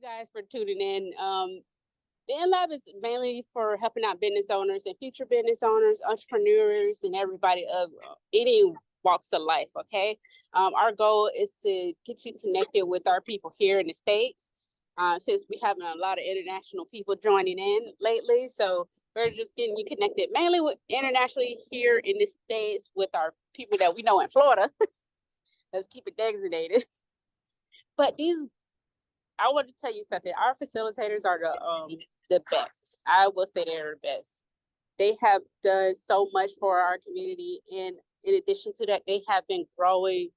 you guys for tuning in. The InLab is mainly for helping out business owners and future business owners, entrepreneurs, and everybody of any walks of life, okay? Our goal is to get you connected with our people here in the States, since we have a lot of international people joining in lately. So we're just getting you connected mainly with internationally here in the States with our people that we know in Florida. Let's keep it designated. But I want to tell you something. Our facilitators are the best. I will say they're the best. They have done so much for our community, and in addition to that, they have been growing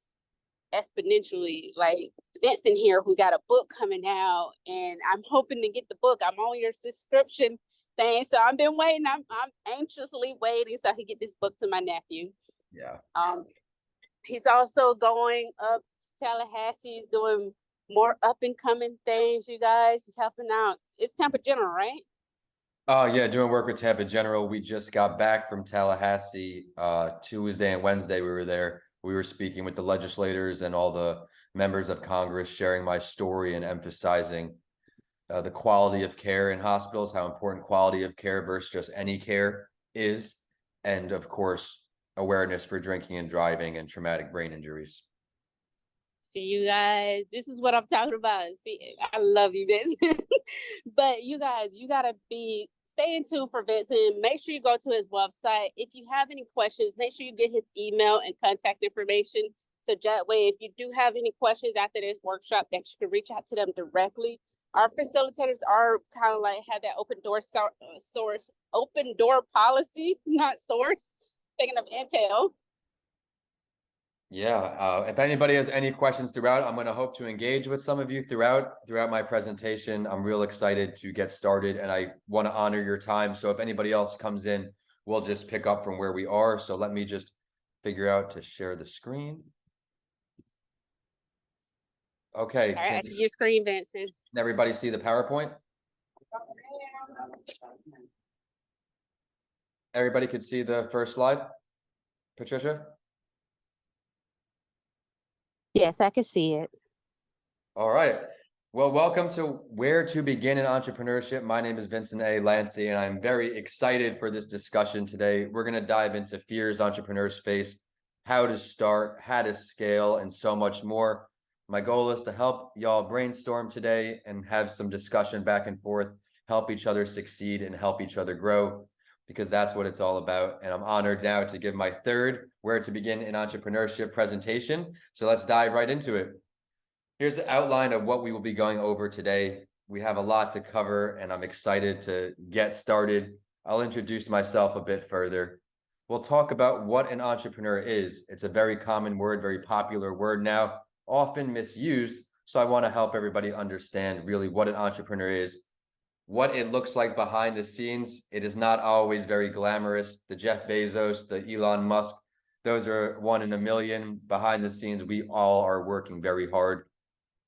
exponentially. Like Vincent here, who got a book coming out, and I'm hoping to get the book. I'm on your subscription thing, so I've been waiting. I'm anxiously waiting so I can get this book to my nephew. Yeah. He's also going up to Tallahassee. He's doing more up and coming things, you guys. He's helping out. It's Tampa General, right? Oh yeah, doing work with Tampa General. We just got back from Tallahassee Tuesday and Wednesday. We were there. We were speaking with the legislators and all the members of Congress, sharing my story and emphasizing the quality of care in hospitals, how important quality of care versus just any care is, and of course, awareness for drinking and driving and traumatic brain injuries. See, you guys, this is what I'm talking about. See, I love you, Vincent. But you guys, you gotta stay in tune for Vincent. Make sure you go to his website. If you have any questions, make sure you get his email and contact information. So that way, if you do have any questions after this workshop, that you can reach out to them directly. Our facilitators are kind of like have that open door policy, not source. Thinking of Intel. Yeah, if anybody has any questions throughout, I'm going to hope to engage with some of you throughout my presentation. I'm real excited to get started, and I want to honor your time. So if anybody else comes in, we'll just pick up from where we are. So let me just figure out to share the screen. Okay. All right, I see your screen, Vincent. Can everybody see the PowerPoint? Everybody could see the first slide, Patricia? Yes, I can see it. All right. Well, welcome to Where to Begin in Entrepreneurship. My name is Vincent A. Lanci, and I'm very excited for this discussion today. We're going to dive into fears entrepreneurs face, how to start, how to scale, and so much more. My goal is to help y'all brainstorm today and have some discussion back and forth, help each other succeed and help each other grow, because that's what it's all about. And I'm honored now to give my third Where to Begin in Entrepreneurship presentation. So let's dive right into it. Here's an outline of what we will be going over today. We have a lot to cover, and I'm excited to get started. I'll introduce myself a bit further. We'll talk about what an entrepreneur is. It's a very common word, very popular word now, often misused. So I want to help everybody understand really what an entrepreneur is, what it looks like behind the scenes. It is not always very glamorous. The Jeff Bezos, the Elon Musk, those are one in a million. Behind the scenes, we all are working very hard.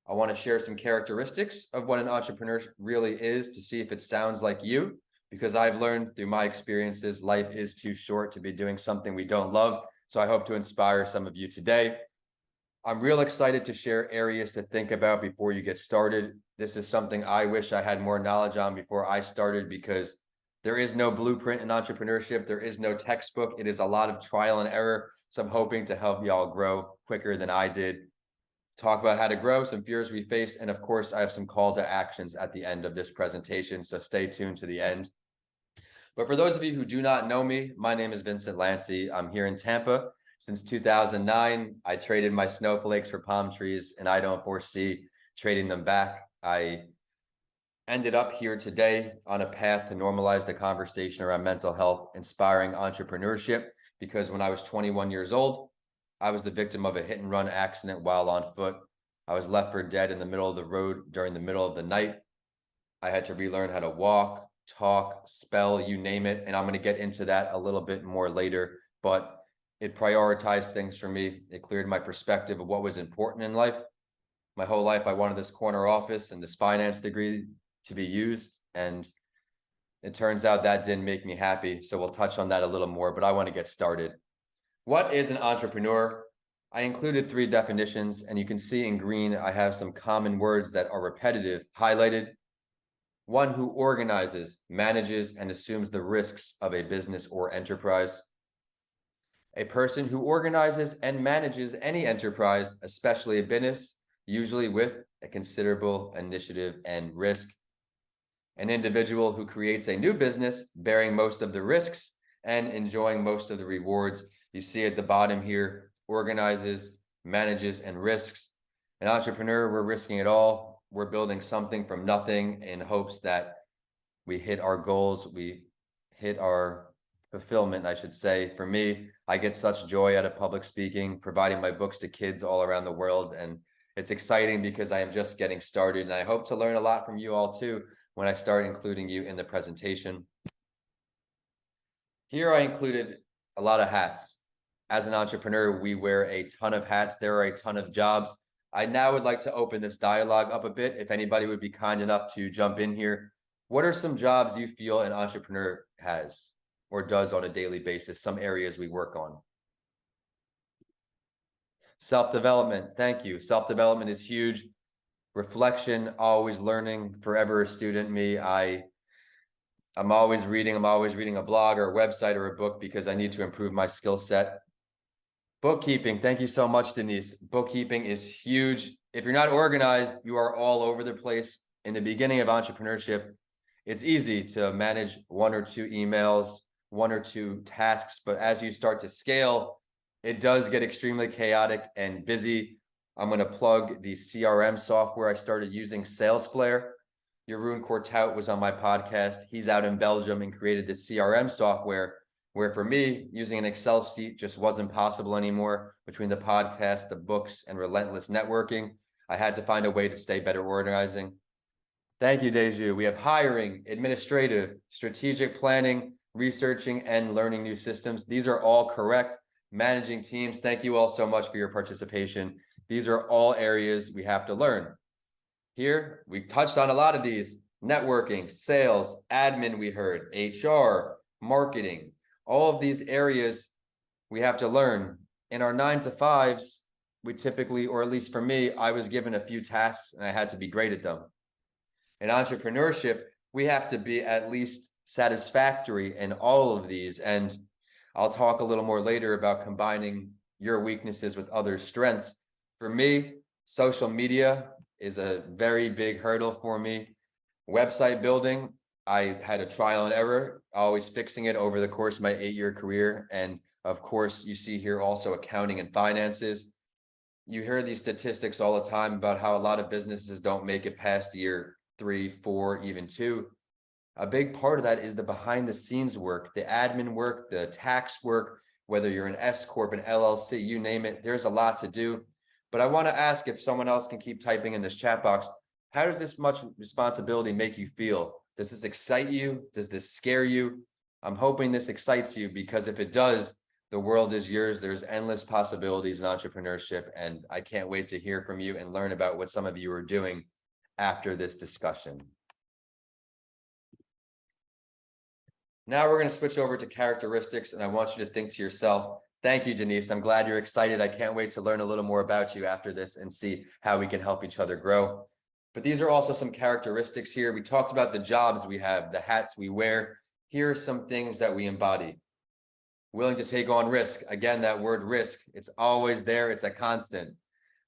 I want to share some characteristics of what an entrepreneur really is to see if it sounds like you, because I've learned through my experiences, life is too short to be doing something we don't love. So I hope to inspire some of you today. I'm real excited to share areas to think about before you get started. This is something I wish I had more knowledge on before I started, because there is no blueprint in entrepreneurship. There is no textbook. It is a lot of trial and error. So I'm hoping to help y'all grow quicker than I did. Talk about how to grow, some fears we face, and of course, I have some call to actions at the end of this presentation, so stay tuned to the end. But for those of you who do not know me, my name is Vincent Lanci. I'm here in Tampa since 2009. I traded my snowflakes for palm trees, and I don't foresee trading them back. I ended up here today on a path to normalize the conversation around mental health, inspiring entrepreneurship, because when I was 21 years old, I was the victim of a hit and run accident while on foot. I was left for dead in the middle of the road during the middle of the night. I had to relearn how to walk, talk, spell, you name it. And I'm going to get into that a little bit more later, but it prioritized things for me. It cleared my perspective of what was important in life. My whole life, I wanted this corner office and this finance degree to be used. And it turns out that didn't make me happy. So we'll touch on that a little more, but I want to get started. What is an entrepreneur? I included 3 definitions, and you can see in green, I have some common words that are repetitive, highlighted. One who organizes, manages, and assumes the risks of a business or enterprise. A person who organizes and manages any enterprise, especially a business, usually with a considerable initiative and risk. An individual who creates a new business, bearing most of the risks and enjoying most of the rewards. You see at the bottom here, organizes, manages, and risks. An entrepreneur, we're risking it all. We're building something from nothing in hopes that we hit our goals, we hit our fulfillment, I should say. For me, I get such joy out of public speaking, providing my books to kids all around the world. And it's exciting because I am just getting started. And I hope to learn a lot from you all too when I start including you in the presentation. Here I included a lot of hats. As an entrepreneur, we wear a ton of hats. There are a ton of jobs. I now would like to open this dialogue up a bit. If anybody would be kind enough to jump in here. What are some jobs you feel an entrepreneur has or does on a daily basis? Some areas we work on. Self-development. Thank you. Self-development is huge. Reflection, always learning, forever a student. Me, I'm always reading a blog or a website or a book because I need to improve my skill set. Bookkeeping. Thank you so much, Denise. Bookkeeping is huge. If you're not organized, you are all over the place. In the beginning of entrepreneurship, it's easy to manage 1 or 2 emails, 1 or 2 tasks, but as you start to scale, it does get extremely chaotic and busy. I'm going to plug the CRM software I started using, SalesFlare. Jeroen Kortout was on my podcast. He's out in Belgium and created the CRM software where for me, using an Excel sheet just wasn't possible anymore. Between the podcast, the books, and relentless networking, I had to find a way to stay better organizing. Thank you, Deju. We have hiring, administrative, strategic planning, researching, and learning new systems. These are all correct. Managing teams. Thank you all so much for your participation. These are all areas we have to learn. Here, we touched on a lot of these. Networking, sales, admin, we heard, HR, marketing. All of these areas we have to learn. In our 9-to-5s, we typically, or at least for me, I was given a few tasks and I had to be great at them. In entrepreneurship, we have to be at least satisfactory in all of these. And I'll talk a little more later about combining your weaknesses with others' strengths. For me, social media is a very big hurdle for me. Website building, I had a trial and error, always fixing it over the course of my 8-year career. And of course, you see here also accounting and finances. You hear these statistics all the time about how a lot of businesses don't make it past year 3, 4, even 2. A big part of that is the behind the scenes work, the admin work, the tax work, whether you're an S Corp, an LLC, you name it, there's a lot to do. But I want to ask if someone else can keep typing in this chat box, how does this much responsibility make you feel? Does this excite you? Does this scare you? I'm hoping this excites you because if it does, the world is yours. There's endless possibilities in entrepreneurship, and I can't wait to hear from you and learn about what some of you are doing after this discussion. Now we're going to switch over to characteristics, and I want you to think to yourself, thank you, Denise. I'm glad you're excited. I can't wait to learn a little more about you after this and see how we can help each other grow. But these are also some characteristics here. We talked about the jobs we have, the hats we wear. Here are some things that we embody. Willing to take on risk. Again, that word risk, it's always there. It's a constant.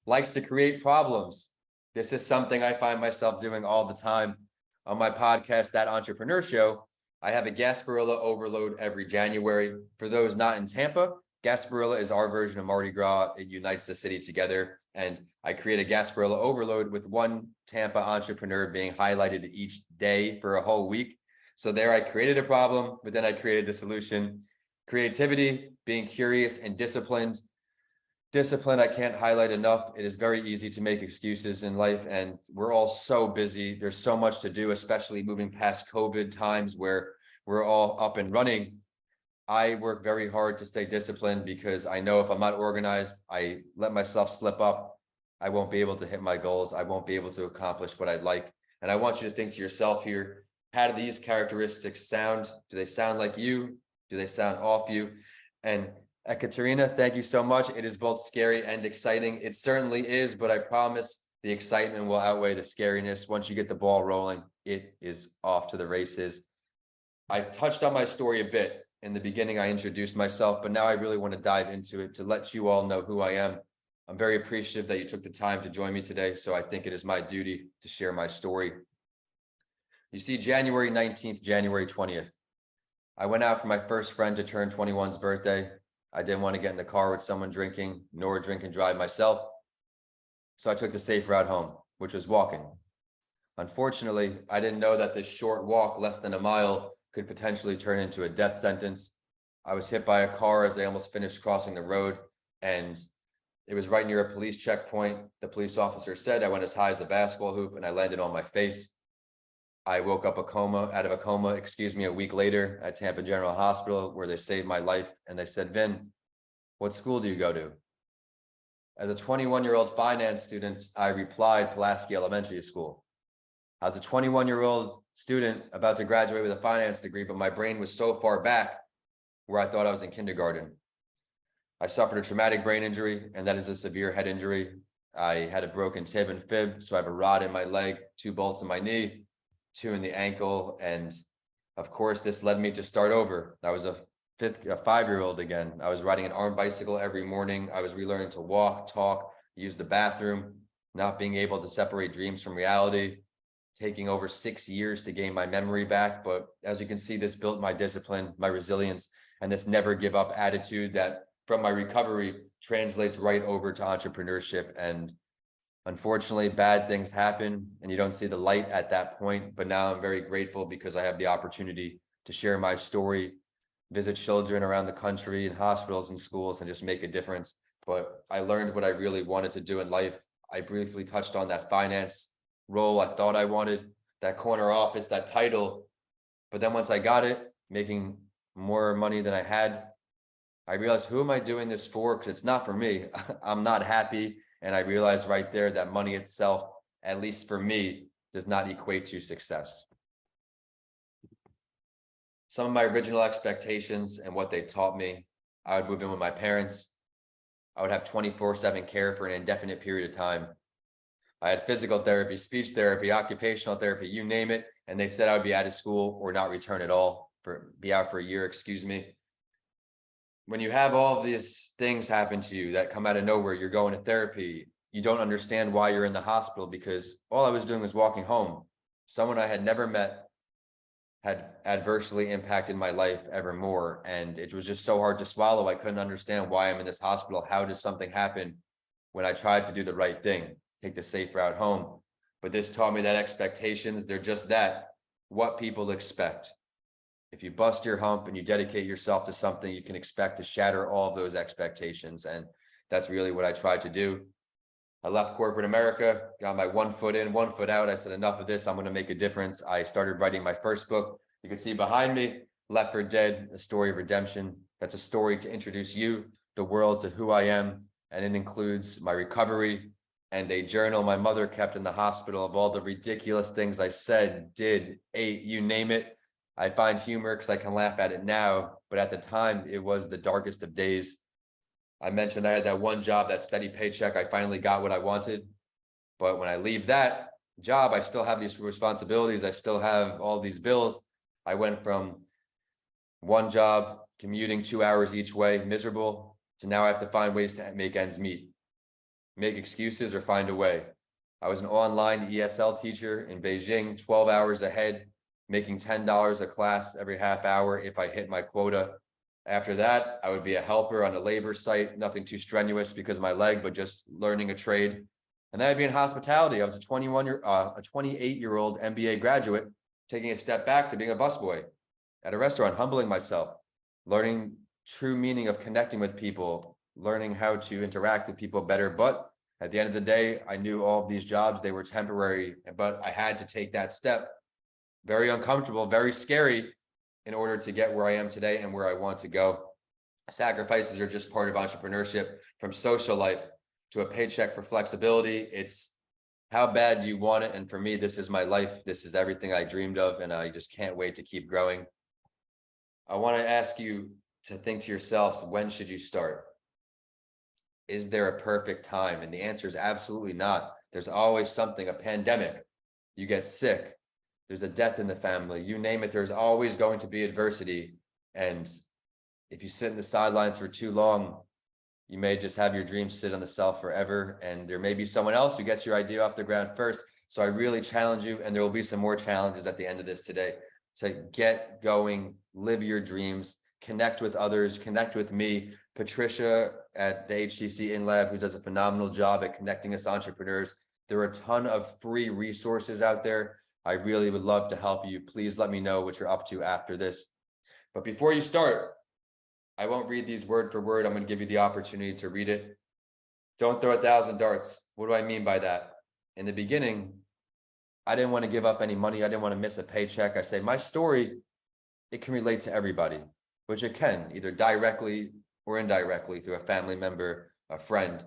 Likes to create problems. This is something I find myself doing all the time. On my podcast, That Entrepreneur Show, I have a Gasparilla overload every January. For those not in Tampa, Gasparilla is our version of Mardi Gras. It unites the city together. And I create a Gasparilla overload with one Tampa entrepreneur being highlighted each day for a whole week. So there I created a problem, but then I created the solution. Creativity, being curious and disciplined. Discipline, I can't highlight enough. It is very easy to make excuses in life, and we're all so busy. There's so much to do, especially moving past COVID times where we're all up and running. I work very hard to stay disciplined because I know if I'm not organized, I let myself slip up, I won't be able to hit my goals. I won't be able to accomplish what I'd like. And I want you to think to yourself here, how do these characteristics sound? Do they sound like you? Do they sound off you? And Ekaterina, thank you so much. It is both scary and exciting. It certainly is, but I promise the excitement will outweigh the scariness. Once you get the ball rolling, it is off to the races. I touched on my story a bit. In the beginning, I introduced myself, but now I really want to dive into it to let you all know who I am. I'm very appreciative that you took the time to join me today, so I think it is my duty to share my story. You see, January 19th, January 20th, I went out for my first friend to turn 21's birthday. I didn't want to get in the car with someone drinking, nor drink and drive myself. So I took the safe route home, which was walking. Unfortunately, I didn't know that this short walk, less than a mile, could potentially turn into a death sentence. I was hit by a car as I almost finished crossing the road, and it was right near a police checkpoint. The police officer said I went as high as a basketball hoop and I landed on my face. I woke up out of a coma, a week later at Tampa General Hospital, where they saved my life. And they said, Vin, what school do you go to? As a 21-year-old finance student, I replied Pulaski Elementary School. I was a 21-year-old student about to graduate with a finance degree, but my brain was so far back where I thought I was in kindergarten. I suffered a traumatic brain injury, and that is a severe head injury. I had a broken tib and fib, so I have a rod in my leg, 2 bolts in my knee, 2 in the ankle, and of course, this led me to start over. I was a 5-year-old again. I was riding an arm bicycle every morning. I was relearning to walk, talk, use the bathroom, not being able to separate dreams from reality, taking over 6 years to gain my memory back. But as you can see, this built my discipline, my resilience, and this never give up attitude that from my recovery translates right over to entrepreneurship. And unfortunately, bad things happen and you don't see the light at that point. But now I'm very grateful because I have the opportunity to share my story, visit children around the country in hospitals and schools, and just make a difference. But I learned what I really wanted to do in life. I briefly touched on that finance role I thought I wanted, that corner office, that title. But then once I got it, making more money than I had, I realized, who am I doing this for? Because it's not for me. I'm not happy. And I realized right there that money itself, at least for me, does not equate to success. Some of my original expectations and what they taught me: I would move in with my parents. I would have 24/7 care for an indefinite period of time. I had physical therapy, speech therapy, occupational therapy, you name it. And they said I would be out of school or not return at all, be out for a year, When you have all of these things happen to you that come out of nowhere, you're going to therapy, you don't understand why you're in the hospital, because all I was doing was walking home. Someone I had never met had adversely impacted my life ever more. And it was just so hard to swallow. I couldn't understand why I'm in this hospital. How does something happen when I tried to do the right thing, take the safe route home? But this taught me that expectations, they're just that, what people expect. If you bust your hump and you dedicate yourself to something, you can expect to shatter all of those expectations. And that's really what I tried to do. I left corporate America, got my 1 foot in, 1 foot out. I said, enough of this. I'm going to make a difference. I started writing my first book. You can see behind me, Left for Dead, A Story of Redemption. That's a story to introduce you, the world, to who I am. And it includes my recovery and a journal my mother kept in the hospital of all the ridiculous things I said, did, ate, you name it. I find humor because I can laugh at it now, but at the time it was the darkest of days. I mentioned I had that one job, that steady paycheck. I finally got what I wanted. But when I leave that job, I still have these responsibilities. I still have all these bills. I went from one job, commuting 2 hours each way, miserable, to now I have to find ways to make ends meet, make excuses or find a way. I was an online ESL teacher in Beijing, 12 hours ahead, making $10 a class every half hour if I hit my quota. After that, I would be a helper on a labor site, nothing too strenuous because of my leg, but just learning a trade. And then I'd be in hospitality. I was a 28-year-old MBA graduate, taking a step back to being a busboy at a restaurant, humbling myself, learning true meaning of connecting with people, learning how to interact with people better. But at the end of the day, I knew all of these jobs, they were temporary, but I had to take that step. Very uncomfortable, very scary, in order to get where I am today and where I want to go. Sacrifices are just part of entrepreneurship, from social life to a paycheck for flexibility. It's how bad do you want it? And for me, this is my life. This is everything I dreamed of, and I just can't wait to keep growing. I want to ask you to think to yourselves, when should you start? Is there a perfect time? And the answer is absolutely not. There's always something, a pandemic, you get sick, there's a death in the family, you name it, there's always going to be adversity. And if you sit in the sidelines for too long, you may just have your dreams sit on the shelf forever. And there may be someone else who gets your idea off the ground first. So I really challenge you, and there will be some more challenges at the end of this today, to get going, live your dreams, connect with others, connect with me, Patricia at the HTC InLab, who does a phenomenal job at connecting us entrepreneurs. There are a ton of free resources out there. I really would love to help you. Please let me know what you're up to after this. But before you start, I won't read these word for word. I'm going to give you the opportunity to read it. Don't throw 1,000 darts. What do I mean by that? In the beginning, I didn't want to give up any money. I didn't want to miss a paycheck. I say my story, it can relate to everybody, which it can, either directly or indirectly through a family member, a friend.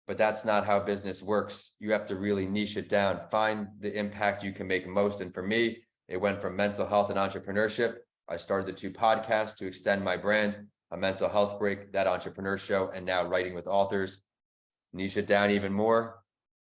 But that's not how business works. You have to really niche it down, find the impact you can make most. And for me, it went from mental health and entrepreneurship. I started the 2 podcasts to extend my brand, a mental health break, that entrepreneur show, and now writing with authors. Niche it down even more.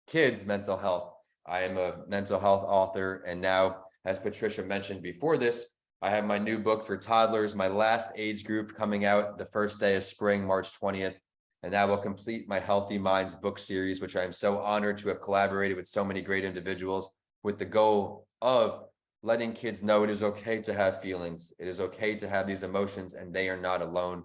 Kids mental health. I am a mental health author. And now, as Patricia mentioned before this, I have my new book for toddlers, my last age group, coming out the first day of spring, March 20th. And that will complete my Healthy Minds book series, which I am so honored to have collaborated with so many great individuals, with the goal of letting kids know it is okay to have feelings. It is okay to have these emotions, and they are not alone.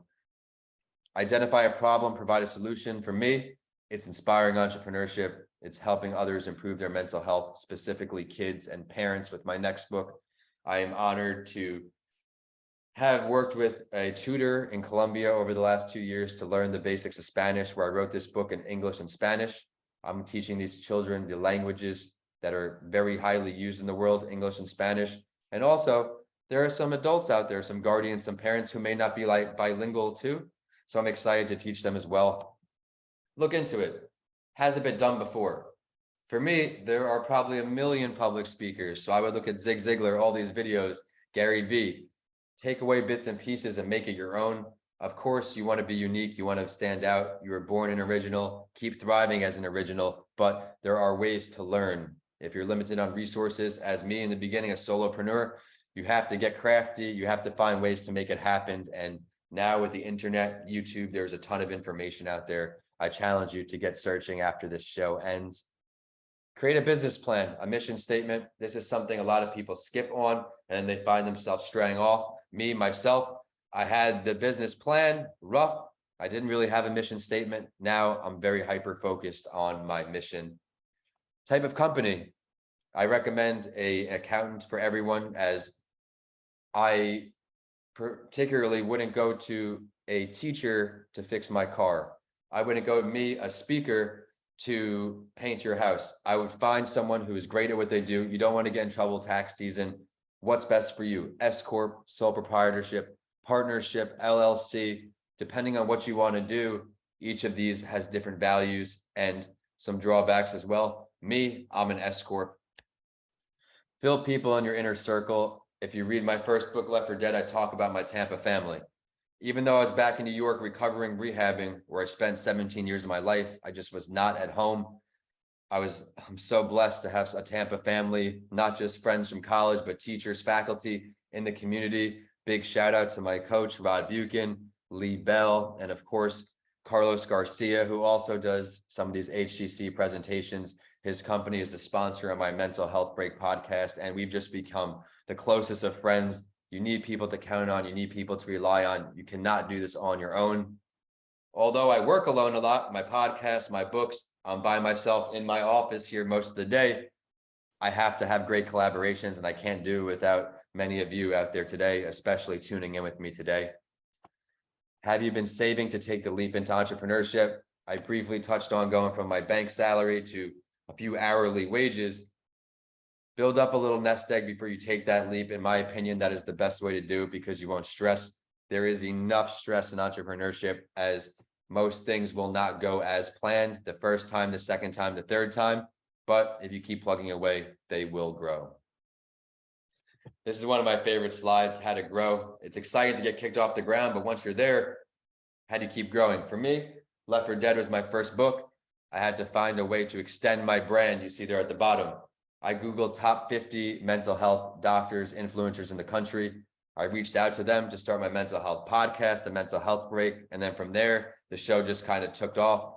Identify a problem, provide a solution. For me, it's inspiring entrepreneurship. It's helping others improve their mental health, specifically kids and parents. With my next book, I am honored to have worked with a tutor in Colombia over the last 2 years to learn the basics of Spanish, where I wrote this book in English and Spanish. I'm teaching these children the languages that are very highly used in the world, English and Spanish. And also, there are some adults out there, some guardians, some parents who may not be like bilingual too. So I'm excited to teach them as well. Look into it. Has it been done before? For me, there are probably a million public speakers. So I would look at Zig Ziglar, all these videos, Gary Vee, take away bits and pieces and make it your own. Of course, you want to be unique. You want to stand out. You were born an original. Keep thriving as an original, but there are ways to learn. If you're limited on resources, as me in the beginning, a solopreneur, you have to get crafty. You have to find ways to make it happen. And now with the internet, YouTube, there's a ton of information out there. I challenge you to get searching after this show ends. Create a business plan, a mission statement. This is something a lot of people skip on and they find themselves straying off. Me, myself, I had the business plan rough. I didn't really have a mission statement. Now I'm very hyper-focused on my mission. Type of company. I recommend an accountant for everyone, as I particularly wouldn't go to a teacher to fix my car. I wouldn't go to me, a speaker, to paint your house. I would find someone who is great at what they do. You don't want to get in trouble tax season. What's best for you? S Corp, sole proprietorship, partnership, LLC, depending on what you want to do. Each of these has different values and some drawbacks as well. Me, I'm an S Corp. Fill people in your inner circle. If you read my first book, Left for Dead, I talk about my Tampa family. Even though I was back in New York recovering, rehabbing, where I spent 17 years of my life, I just was not at home. I'm so blessed to have a Tampa family, not just friends from college, but teachers, faculty in the community. Big shout out to my coach, Rod Buchan, Lee Bell, and of course, Carlos Garcia, who also does some of these HCC presentations. His company is a sponsor of my Mental Health Break podcast, and we've just become the closest of friends. You need people to count on. You need people to rely on. You cannot do this on your own. Although I work alone a lot, my podcast, my books, I'm by myself in my office here most of the day. I have to have great collaborations, and I can't do without many of you out there today, especially tuning in with me today. Have you been saving to take the leap into entrepreneurship? I briefly touched on going from my bank salary to a few hourly wages. Build up a little nest egg before you take that leap. In my opinion, that is the best way to do it, because you won't stress. There is enough stress in entrepreneurship, as most things will not go as planned the first time, the second time, the third time. But if you keep plugging away, they will grow. This is one of my favorite slides, how to grow. It's exciting to get kicked off the ground, but once you're there, how do you keep growing? For me, Left 4 Dead was my first book. I had to find a way to extend my brand. You see there at the bottom. I Googled top 50 mental health doctors, influencers in the country. I reached out to them to start my mental health podcast, the Mental Health Break. And then from there, the show just kind of took off.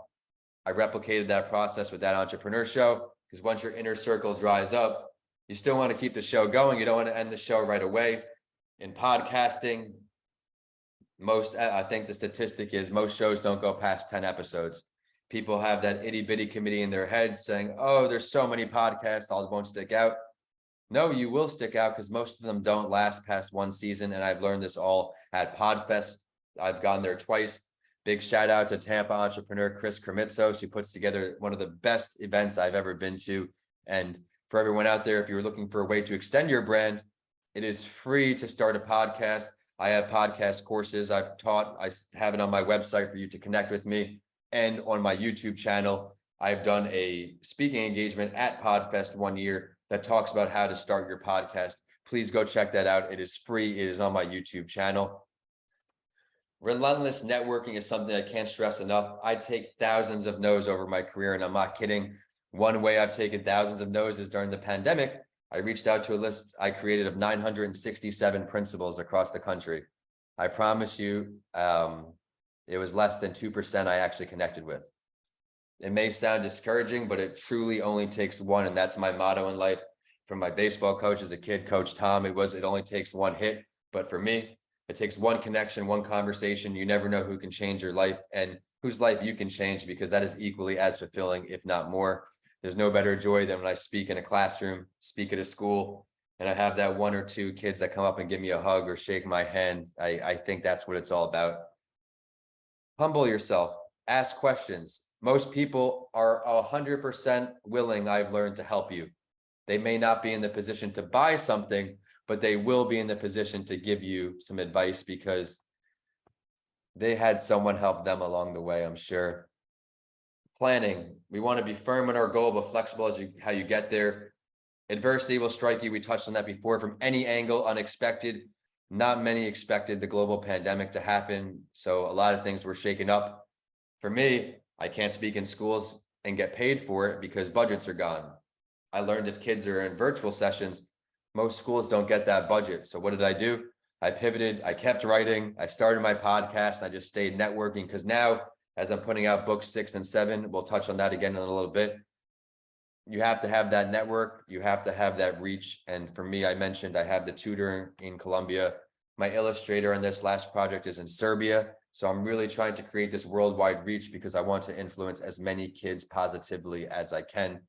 I replicated that process with That Entrepreneur Show, because once your inner circle dries up, you still want to keep the show going. You don't want to end the show right away. In podcasting, I think the statistic is most shows don't go past 10 episodes. People have that itty bitty committee in their heads saying, oh, there's so many podcasts, all won't stick out. No, you will stick out, because most of them don't last past one season. And I've learned this all at PodFest. I've gone there twice. Big shout out to Tampa entrepreneur Chris Krimitsos, who puts together one of the best events I've ever been to. And for everyone out there, if you're looking for a way to extend your brand, it is free to start a podcast. I have podcast courses I've taught. I have it on my website for you to connect with me. And on my YouTube channel, I've done a speaking engagement at PodFest 1 year that talks about how to start your podcast. Please go check that out. It is free. It is on my YouTube channel. Relentless networking is something I can't stress enough. I take thousands of no's over my career, and I'm not kidding. One way I've taken thousands of no's is during the pandemic. I reached out to a list I created of 967 principals across the country. I promise you, it was less than 2% I actually connected with. It may sound discouraging, but it truly only takes one. And that's my motto in life. From my baseball coach as a kid, Coach Tom, it only takes one hit. But for me, it takes one connection, one conversation. You never know who can change your life and whose life you can change, because that is equally as fulfilling, if not more. There's no better joy than when I speak in a classroom, speak at a school, and I have that one or two kids that come up and give me a hug or shake my hand. I think that's what it's all about. Humble yourself, ask questions. Most people are 100% willing, I've learned, to help you. They may not be in the position to buy something, but they will be in the position to give you some advice because they had someone help them along the way, I'm sure. Planning. We want to be firm in our goal, but flexible as how you get there. Adversity will strike you. We touched on that before, from any angle, unexpected. Not many expected the global pandemic to happen. So a lot of things were shaken up. For me, I can't speak in schools and get paid for it because budgets are gone. I learned if kids are in virtual sessions, most schools don't get that budget. So what did I do? I pivoted. I kept writing. I started my podcast. I just stayed networking, because now, as I'm putting out books 6 and 7, we'll touch on that again in a little bit. You have to have that network. You have to have that reach. And for me, I mentioned I have the tutor in Colombia. My illustrator on this last project is in Serbia. So I'm really trying to create this worldwide reach because I want to influence as many kids positively as I can.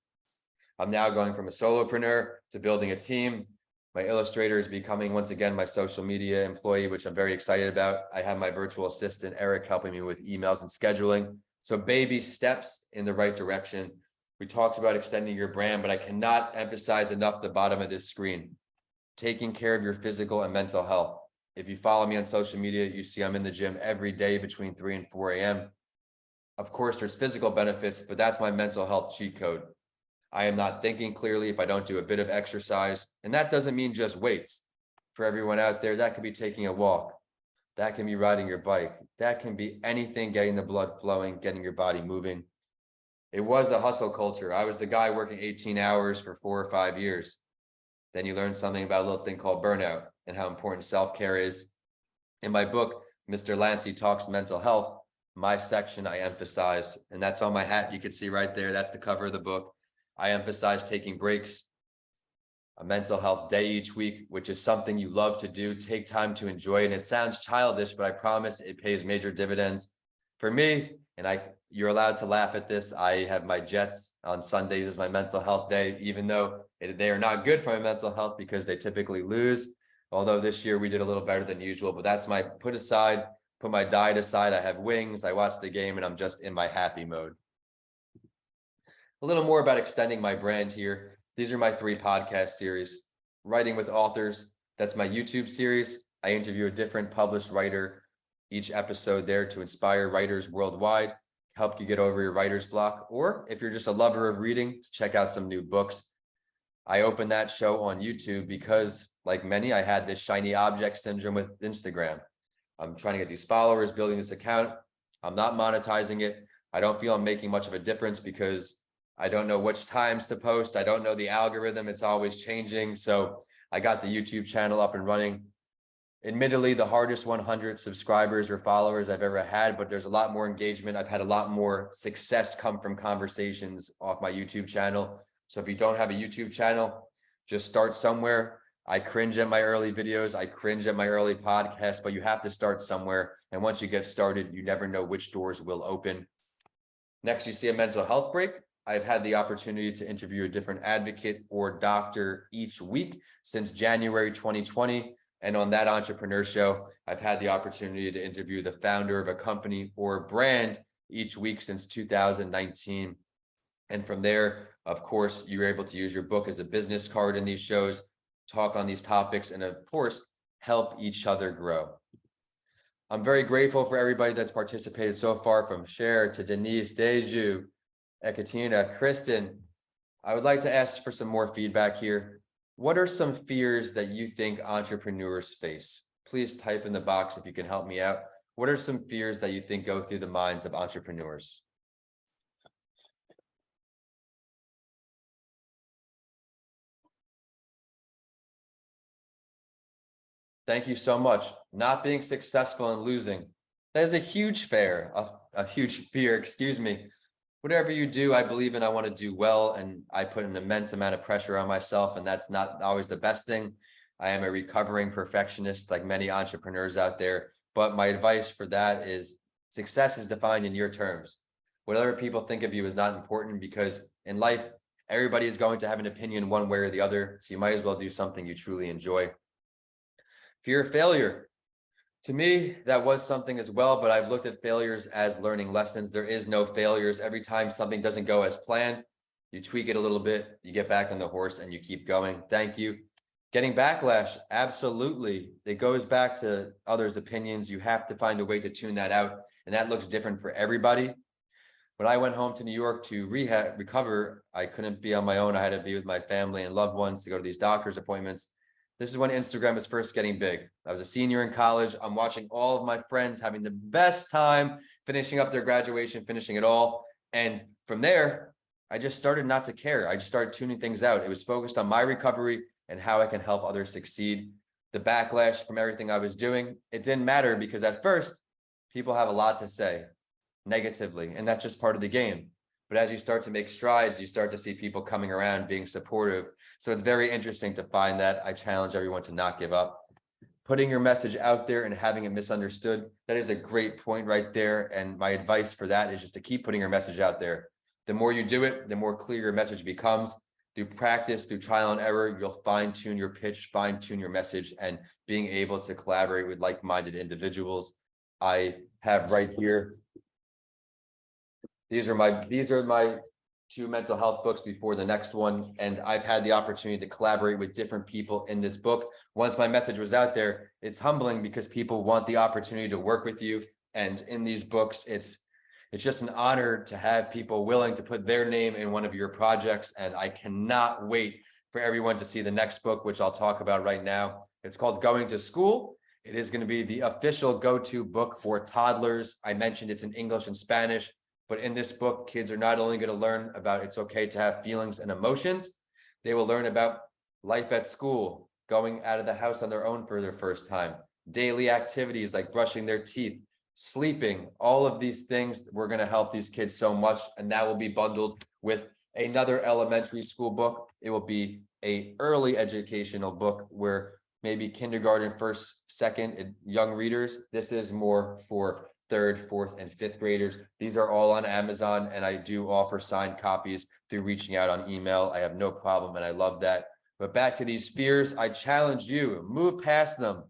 I'm now going from a solopreneur to building a team. My illustrator is becoming, once again, my social media employee, which I'm very excited about. I have my virtual assistant, Eric, helping me with emails and scheduling. So baby steps in the right direction. We talked about extending your brand, but I cannot emphasize enough the bottom of this screen. Taking care of your physical and mental health. If you follow me on social media, you see I'm in the gym every day between 3 and 4 a.m. Of course, there's physical benefits, but that's my mental health cheat code. I am not thinking clearly if I don't do a bit of exercise. And that doesn't mean just weights. For everyone out there, that could be taking a walk. That can be riding your bike. That can be anything, getting the blood flowing, getting your body moving. It was a hustle culture. I was the guy working 18 hours for 4 or 5 years. Then you learn something about a little thing called burnout and how important self-care is. In my book, Mr. Lanci Talks Mental Health, my section I emphasize, and that's on my hat, you can see right there, that's the cover of the book. I emphasize taking breaks, a mental health day each week, which is something you love to do. Take time to enjoy it. And it sounds childish, but I promise it pays major dividends. For me, and you're allowed to laugh at this, I have my Jets on Sundays as my mental health day, even though they are not good for my mental health because they typically lose. Although this year we did a little better than usual, but that's my put my diet aside. I have wings, I watch the game, and I'm just in my happy mode. A little more about extending my brand here. These are my 3 podcast series. Writing with Authors, that's my YouTube series. I interview a different published writer each episode there to inspire writers worldwide, help you get over your writer's block. Or if you're just a lover of reading, check out some new books. I opened that show on YouTube because, like many, I had this shiny object syndrome with Instagram. I'm trying to get these followers, building this account. I'm not monetizing it. I don't feel I'm making much of a difference because I don't know which times to post. I don't know the algorithm. It's always changing. So I got the YouTube channel up and running. Admittedly, the hardest 100 subscribers or followers I've ever had, but there's a lot more engagement. I've had a lot more success come from conversations off my YouTube channel. So if you don't have a YouTube channel, just start somewhere. I cringe at my early videos. I cringe at my early podcasts, but you have to start somewhere. And once you get started, you never know which doors will open. Next, you see a mental health break. I've had the opportunity to interview a different advocate or doctor each week since January 2020. And on that entrepreneur show, I've had the opportunity to interview the founder of a company or brand each week since 2019. And from there, of course, you're able to use your book as a business card in these shows, talk on these topics, and of course, help each other grow. I'm very grateful for everybody that's participated so far, from Cher to Denise, Deju, Ekaterina, Kristen. I would like to ask for some more feedback here. What are some fears that you think entrepreneurs face? Please type in the box if you can help me out. What are some fears that you think go through the minds of entrepreneurs? Thank you so much. Not being successful and losing. That is a huge fear, a huge fear, excuse me. Whatever you do, I believe in, I want to do well, and I put an immense amount of pressure on myself, and that's not always the best thing. I am a recovering perfectionist, like many entrepreneurs out there, but my advice for that is success is defined in your terms. What other people think of you is not important, because in life, everybody is going to have an opinion one way or the other, so you might as well do something you truly enjoy. Fear of failure. To me, that was something as well, but I've looked at failures as learning lessons. There is no failures. Every time something doesn't go as planned, you tweak it a little bit, you get back on the horse and you keep going. Thank you. Getting backlash, absolutely. It goes back to others' opinions. You have to find a way to tune that out, and that looks different for everybody. When I went home to New York to recover, I couldn't be on my own. I had to be with my family and loved ones to go to these doctor's appointments. This is when Instagram was first getting big. I was a senior in college. I'm watching all of my friends having the best time, finishing up their graduation, finishing it all. And from there, I just started not to care. I just started tuning things out. It was focused on my recovery and how I can help others succeed. The backlash from everything I was doing, it didn't matter, because at first, people have a lot to say negatively, and that's just part of the game. But as you start to make strides, you start to see people coming around, being supportive. So it's very interesting to find that. I challenge everyone to not give up. Putting your message out there and having it misunderstood, that is a great point right there. And my advice for that is just to keep putting your message out there. The more you do it, the more clear your message becomes. Through practice, through trial and error, you'll fine-tune your pitch, fine-tune your message, and being able to collaborate with like-minded individuals. I have right here, these are my 2 mental health books before the next one. And I've had the opportunity to collaborate with different people in this book. Once my message was out there, it's humbling because people want the opportunity to work with you. And in these books, it's just an honor to have people willing to put their name in one of your projects. And I cannot wait for everyone to see the next book, which I'll talk about right now. It's called Going to School. It is going to be the official go-to book for toddlers. I mentioned it's in English and Spanish. But in this book, kids are not only going to learn about it's okay to have feelings and emotions, they will learn about life at school, going out of the house on their own for their first time, daily activities like brushing their teeth, sleeping, all of these things. We're going to help these kids so much, and that will be bundled with another elementary school book. It will be an early educational book where maybe kindergarten, first, second, young readers. This is more for 3rd, 4th, and 5th graders. These are all on Amazon, and I do offer signed copies through reaching out on email. I have no problem, and I love that. But back to these fears, I challenge you, move past them.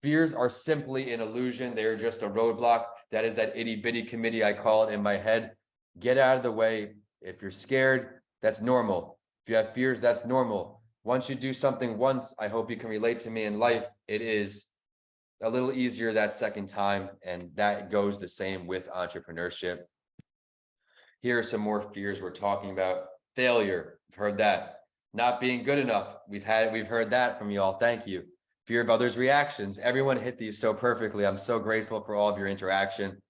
Fears are simply an illusion. They're just a roadblock. That is that itty bitty committee, I call it in my head. Get out of the way. If you're scared, that's normal. If you have fears, that's normal. Once you do something once, I hope you can relate to me in life. It is a little easier that second time, and that goes the same with entrepreneurship. Here are some more fears we're talking about. Failure, I've heard that. Not being good enough. We've heard that from y'all. Thank you. Fear of others' reactions. Everyone hit these so perfectly. I'm so grateful for all of your interaction.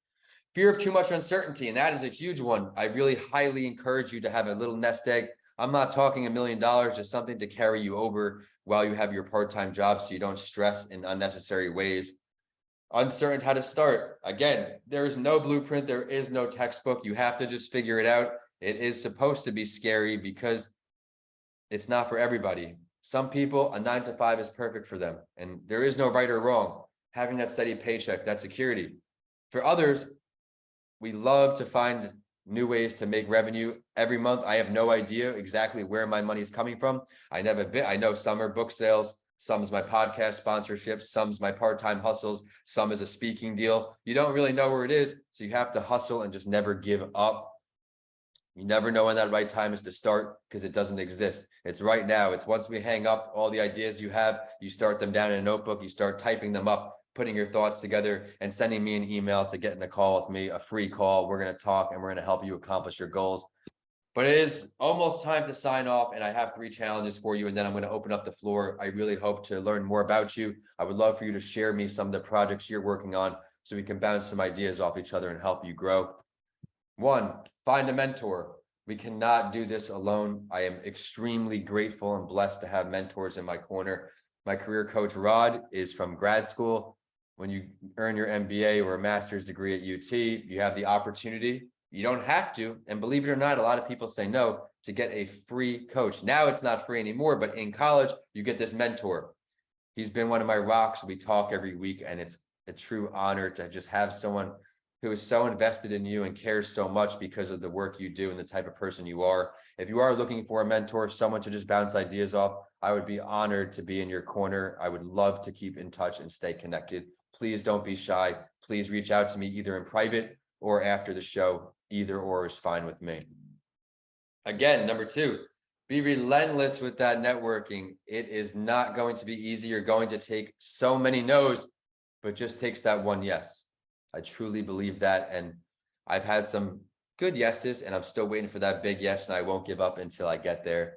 Fear of too much uncertainty, and that is a huge one. I really highly encourage you to have a little nest egg. I'm not talking $1 million, just something to carry you over while you have your part-time job so you don't stress in unnecessary ways. Uncertain how to start. Again, there is no blueprint. There is no textbook. You have to just figure it out. It is supposed to be scary because it's not for everybody. Some people, a 9-to-5 is perfect for them, and there is no right or wrong. Having that steady paycheck, that security. For others, we love to find new ways to make revenue every month. I have no idea exactly where my money is coming from. I know some are book sales, some is my podcast sponsorships, some's my part-time hustles, some is a speaking deal. You don't really know where it is, so you have to hustle and just never give up. You never know when that right time is to start because it doesn't exist. It's right now. It's once we hang up all the ideas you have, you start them down in a notebook, you start typing them up, putting your thoughts together and sending me an email to get in a call with me, a free call. We're going to talk and we're going to help you accomplish your goals. But it is almost time to sign off, and I have 3 challenges for you, and then I'm going to open up the floor. I really hope to learn more about you. I would love for you to share me some of the projects you're working on so we can bounce some ideas off each other and help you grow. 1, find a mentor. We cannot do this alone. I am extremely grateful and blessed to have mentors in my corner. My career coach, Rod, is from grad school. When you earn your MBA or a master's degree at UT, you have the opportunity. You don't have to, and believe it or not, a lot of people say no, to get a free coach. Now it's not free anymore, but in college, you get this mentor. He's been one of my rocks. We talk every week, and it's a true honor to just have someone who is so invested in you and cares so much because of the work you do and the type of person you are. If you are looking for a mentor, someone to just bounce ideas off, I would be honored to be in your corner. I would love to keep in touch and stay connected. Please don't be shy. Please reach out to me either in private or after the show. Either or is fine with me. Again, number 2, be relentless with that networking. It is not going to be easy. You're going to take so many no's, but just takes that one yes. I truly believe that. And I've had some good yeses, and I'm still waiting for that big yes, and I won't give up until I get there.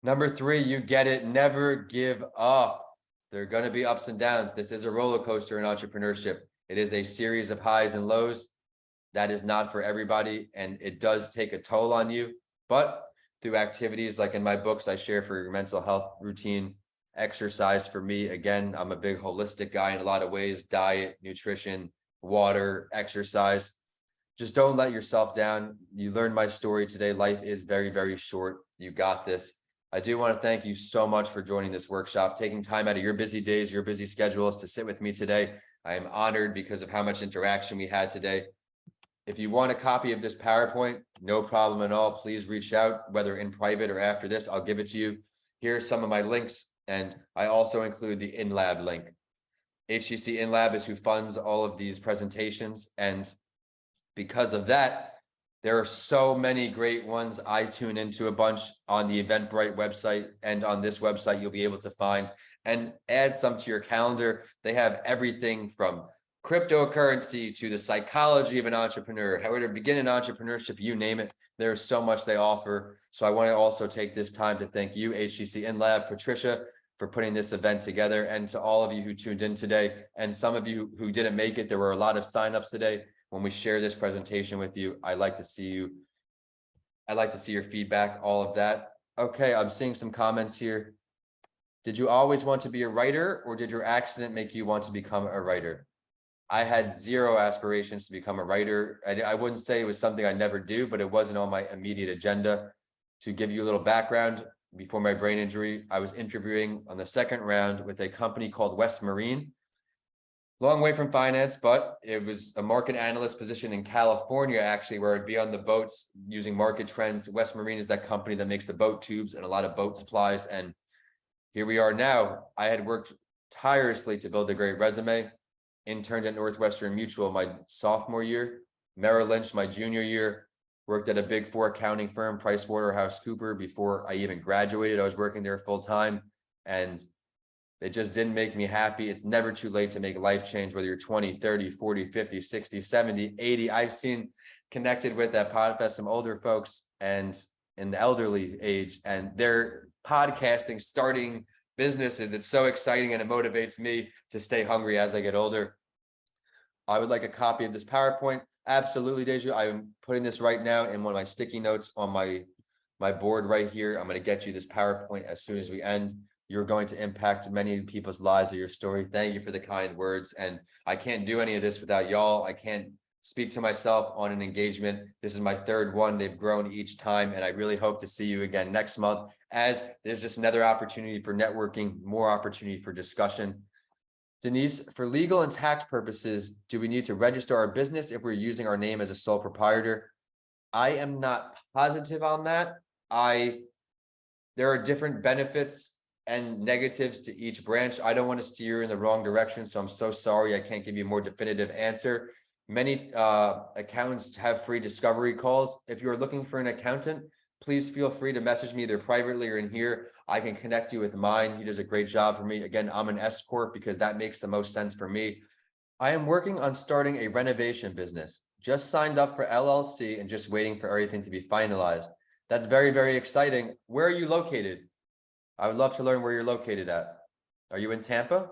Number 3, you get it. Never give up. There are going to be ups and downs. This is a roller coaster in entrepreneurship. It is a series of highs and lows. That is not for everybody, and it does take a toll on you. But through activities like in my books, I share for your mental health routine, exercise for me. Again, I'm a big holistic guy in a lot of ways: diet, nutrition, water, exercise. Just don't let yourself down. You learned my story today. Life is very, very short. You got this. I do want to thank you so much for joining this workshop, taking time out of your busy days, your busy schedules to sit with me today. I am honored because of how much interaction we had today. If you want a copy of this PowerPoint, no problem at all. Please reach out, whether in private or after this, I'll give it to you. Here are some of my links, and I also include the InLab link. HTC InLab is who funds all of these presentations, and because of that, there are so many great ones. I tune into a bunch on the Eventbrite website, and on this website, you'll be able to find and add some to your calendar. They have everything from cryptocurrency to the psychology of an entrepreneur, how to begin in entrepreneurship, you name it. There's so much they offer. So I want to also take this time to thank you, HTC InLab, Patricia, for putting this event together, and to all of you who tuned in today, and some of you who didn't make it. There were a lot of signups today. When we share this presentation with you, I like to see you. I'd like to see your feedback, all of that. Okay, I'm seeing some comments here. Did you always want to be a writer, or did your accident make you want to become a writer? I had zero aspirations to become a writer. I wouldn't say it was something I never do, but it wasn't on my immediate agenda. To give you a little background, before my brain injury, I was interviewing on the 2nd round with a company called West Marine. Long way from finance, but it was a market analyst position in California, actually, where I'd be on the boats using market trends. West Marine is that company that makes the boat tubes and a lot of boat supplies. And here we are now. I had worked tirelessly to build a great resume. Interned at Northwestern Mutual my sophomore year, Merrill Lynch my junior year, worked at a Big 4 accounting firm, PricewaterhouseCoopers, before I even graduated. I was working there full time, and it just didn't make me happy. It's never too late to make a life change, whether you're 20, 30, 40, 50, 60, 70, 80. I've seen, connected with that podcast, some older folks, and in the elderly age, and they're podcasting, starting businesses. It's so exciting, and it motivates me to stay hungry as I get older. I would like a copy of this PowerPoint. Absolutely, Deju. I'm putting this right now in one of my sticky notes on my board right here. I'm going to get you this PowerPoint as soon as we end. You're going to impact many people's lives with your story. Thank you for the kind words. And I can't do any of this without y'all. I can't speak to myself on an engagement. This is my third one. They've grown each time. And I really hope to see you again next month, as there's just another opportunity for networking, more opportunity for discussion. Denise, for legal and tax purposes, do we need to register our business if we're using our name as a sole proprietor? I am not positive on that. There are different benefits and negatives to each branch. I don't want to steer in the wrong direction, so I'm so sorry I can't give you a more definitive answer. Many accountants have free discovery calls. If you're looking for an accountant, please feel free to message me either privately or in here. I can connect you with mine. He does a great job for me. Again, I'm an S Corp because that makes the most sense for me. I am working on starting a renovation business. Just signed up for LLC and just waiting for everything to be finalized. That's very, very exciting. Where are you located? I would love to learn where you're located at. Are you in Tampa?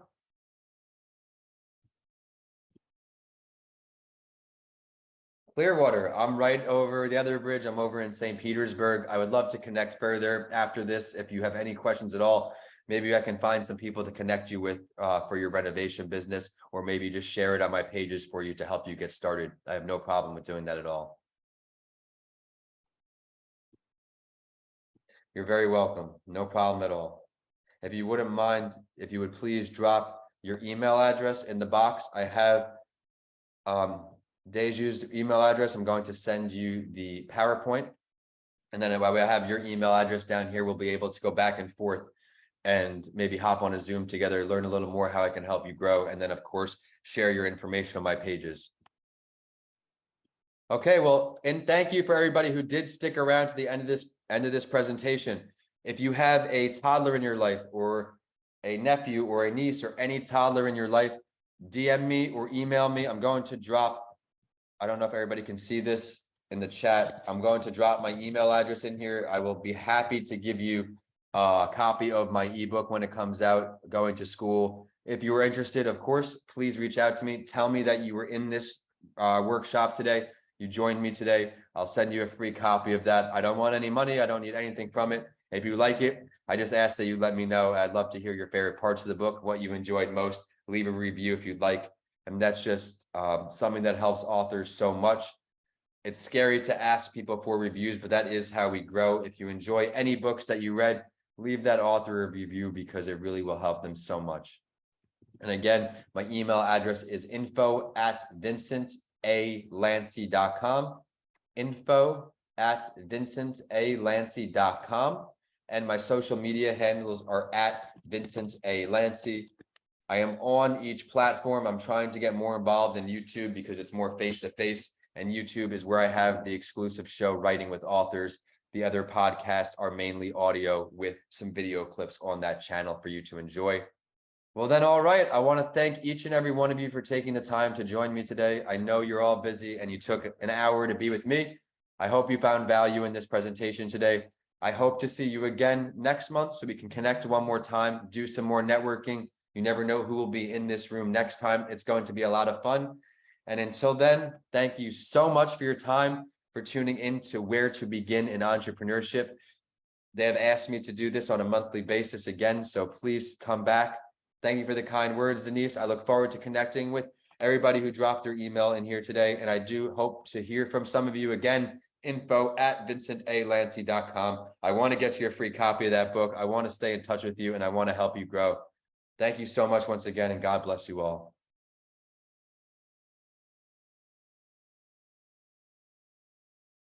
Clearwater. I'm right over the other bridge. I'm over in St. Petersburg. I would love to connect further after this. If you have any questions at all, maybe I can find some people to connect you with for your renovation business, or maybe just share it on my pages for you to help you get started. I have no problem with doing that at all. You're very welcome. No problem at all. If you wouldn't mind, if you would please drop your email address in the box. I have Deju's email address. I'm going to send you the PowerPoint. And then while I have your email address down here, we'll be able to go back and forth and maybe hop on a Zoom together, learn a little more how I can help you grow. And then, of course, share your information on my pages. Okay, well, and thank you for everybody who did stick around to the end of this presentation. If you have a toddler in your life, or a nephew or a niece, or any toddler in your life, DM me or email me. I'm going to drop, I don't know if everybody can see this in the chat. I'm going to drop my email address in here. I will be happy to give you a copy of my ebook when it comes out, Going to School. If you are interested, of course, please reach out to me. Tell me that you were in this workshop today. You joined me today. I'll send you a free copy of that. I don't want any money. I don't need anything from it. If you like it, I just ask that you let me know. I'd love to hear your favorite parts of the book, what you enjoyed most. Leave a review if you'd like. And that's just something that helps authors so much. It's scary to ask people for reviews, but that is how we grow. If you enjoy any books that you read, leave that author a review, because it really will help them so much. And again, my email address is info@vincentalanci.com, info@vincentalanci.com. And my social media handles are @VincentALanci. I am on each platform. I'm trying to get more involved in YouTube because it's more face-to-face, and YouTube is where I have the exclusive show, Writing with Authors. The other podcasts are mainly audio with some video clips on that channel for you to enjoy. Well then, all right. I want to thank each and every one of you for taking the time to join me today. I know you're all busy and you took an hour to be with me. I hope you found value in this presentation today. I hope to see you again next month so we can connect one more time, do some more networking. You never know who will be in this room next time. It's going to be a lot of fun. And until then, thank you so much for your time, for tuning in to Where to Begin in Entrepreneurship. They have asked me to do this on a monthly basis again, so please come back. Thank you for the kind words, Denise. I look forward to connecting with everybody who dropped their email in here today. And I do hope to hear from some of you again. info@vincentalanci.com. I want to get you a free copy of that book. I want to stay in touch with you, and I want to help you grow. Thank you so much once again, and God bless you all.